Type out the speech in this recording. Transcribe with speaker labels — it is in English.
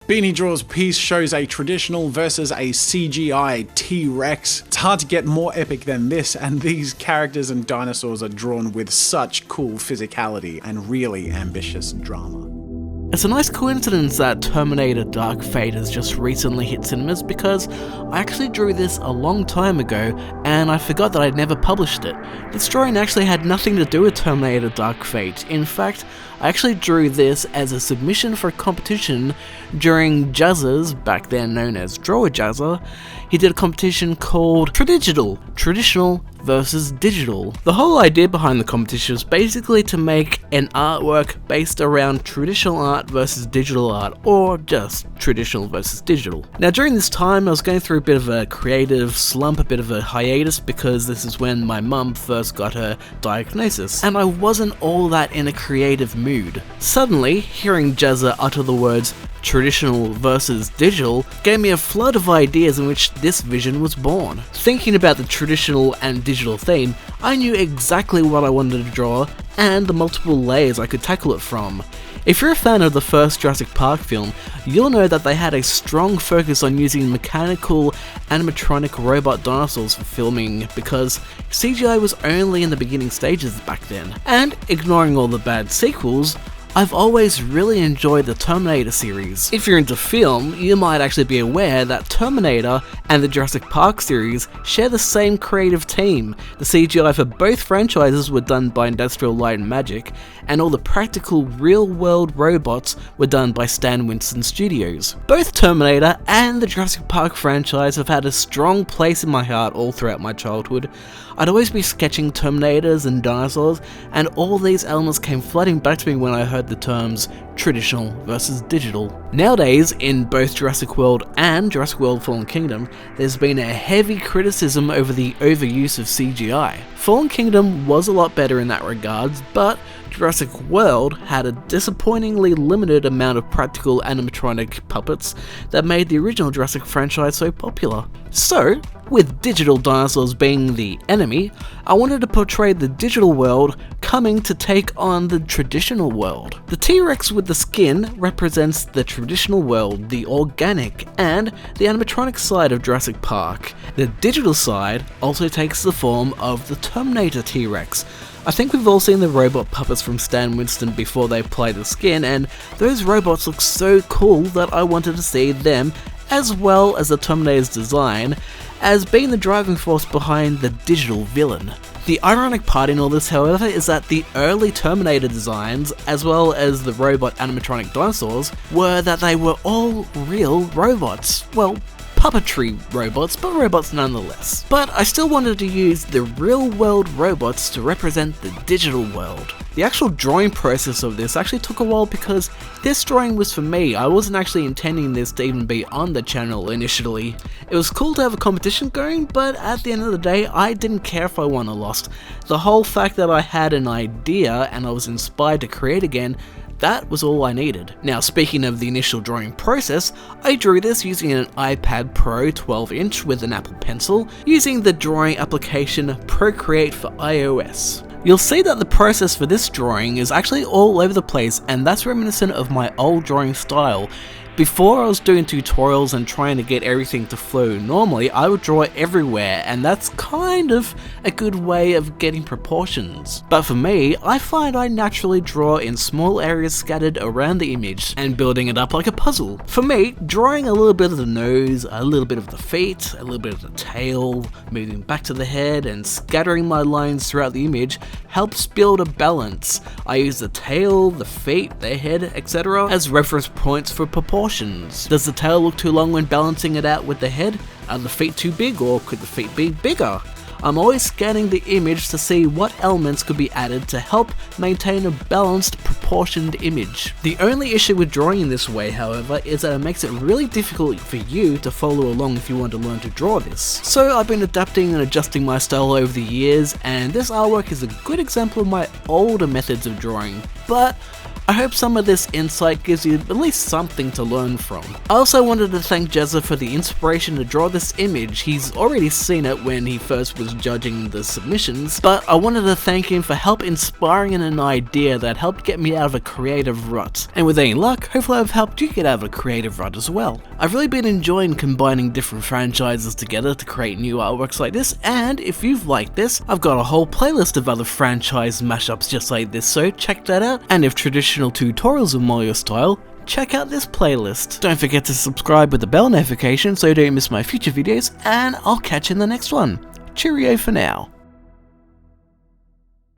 Speaker 1: Beanie Draw's piece shows a traditional versus a CGI T-Rex. It's hard to get more epic than this, and these characters and dinosaurs are drawn with such cool physicality and really ambitious drama.
Speaker 2: It's a nice coincidence that Terminator Dark Fate has just recently hit cinemas because I actually drew this a long time ago and I forgot that I'd never published it. This drawing actually had nothing to do with Terminator Dark Fate. In fact, I actually drew this as a submission for a competition during Jazza's, back then known as Draw With Jazza. He did a competition called Traditional versus Digital. The whole idea behind the competition was basically to make an artwork based around traditional art versus digital art, or just traditional versus digital. Now during this time I was going through a bit of a creative slump, a bit of a hiatus, because this is when my mum first got her diagnosis, and I wasn't all that in a creative mood. Suddenly, hearing Jazza utter the words traditional versus digital gave me a flood of ideas in which this vision was born. Thinking about the traditional and digital theme, I knew exactly what I wanted to draw and the multiple layers I could tackle it from. If you're a fan of the first Jurassic Park film, you'll know that they had a strong focus on using mechanical animatronic robot dinosaurs for filming because CGI was only in the beginning stages back then. And ignoring all the bad sequels, I've always really enjoyed the Terminator series. If you're into film, you might actually be aware that Terminator and the Jurassic Park series share the same creative team. The CGI for both franchises were done by Industrial Light and Magic, and all the practical real-world robots were done by Stan Winston Studios. Both Terminator and the Jurassic Park franchise have had a strong place in my heart all throughout my childhood. I'd always be sketching Terminators and dinosaurs, and all these elements came flooding back to me when I heard the terms traditional versus digital. Nowadays, in both Jurassic World and Jurassic World Fallen Kingdom, there's been a heavy criticism over the overuse of CGI. Fallen Kingdom was a lot better in that regards, but Jurassic World had a disappointingly limited amount of practical animatronic puppets that made the original Jurassic franchise so popular. So, with digital dinosaurs being the enemy, I wanted to portray the digital world coming to take on the traditional world. The T-Rex with the skin represents the traditional world, the organic, and the animatronic side of Jurassic Park. The digital side also takes the form of the Terminator T-Rex. I think we've all seen the robot puppets from Stan Winston before they apply the skin, and those robots look so cool that I wanted to see them, as well as the Terminator's design, as being the driving force behind the digital villain. The ironic part in all this, however, is that the early Terminator designs, as well as the robot animatronic dinosaurs, were that they were all real robots. Well, puppetry robots, but robots nonetheless. But I still wanted to use the real-world robots to represent the digital world. The actual drawing process of this actually took a while because this drawing was for me. I wasn't actually intending this to even be on the channel initially. It was cool to have a competition going, but at the end of the day, I didn't care if I won or lost. The whole fact that I had an idea and I was inspired to create again, that was all I needed. Now, speaking of the initial drawing process, I drew this using an iPad Pro 12-inch with an Apple Pencil, using the drawing application Procreate for iOS. You'll see that the process for this drawing is actually all over the place, and that's reminiscent of my old drawing style. Before I was doing tutorials and trying to get everything to flow normally, I would draw everywhere, and that's kind of a good way of getting proportions. But for me, I find I naturally draw in small areas scattered around the image and building it up like a puzzle. For me, drawing a little bit of the nose, a little bit of the feet, a little bit of the tail, moving back to the head, and scattering my lines throughout the image helps build a balance. I use the tail, the feet, the head, etc. as reference points for proportions. Does the tail look too long when balancing it out with the head? Are the feet too big, or could the feet be bigger? I'm always scanning the image to see what elements could be added to help maintain a balanced, proportioned image. The only issue with drawing in this way, however, is that it makes it really difficult for you to follow along if you want to learn to draw this. So I've been adapting and adjusting my style over the years, and this artwork is a good example of my older methods of drawing, but I hope some of this insight gives you at least something to learn from. I also wanted to thank Jazza for the inspiration to draw this image. He's already seen it when he first was judging the submissions, but I wanted to thank him for help inspiring an idea that helped get me out of a creative rut. And with any luck, hopefully I've helped you get out of a creative rut as well. I've really been enjoying combining different franchises together to create new artworks like this, and if you've liked this, I've got a whole playlist of other franchise mashups just like this, so check that out. And if traditional tutorials are more your style, check out this playlist. Don't forget to subscribe with the bell notification so you don't miss my future videos, and I'll catch you in the next one. Cheerio for now.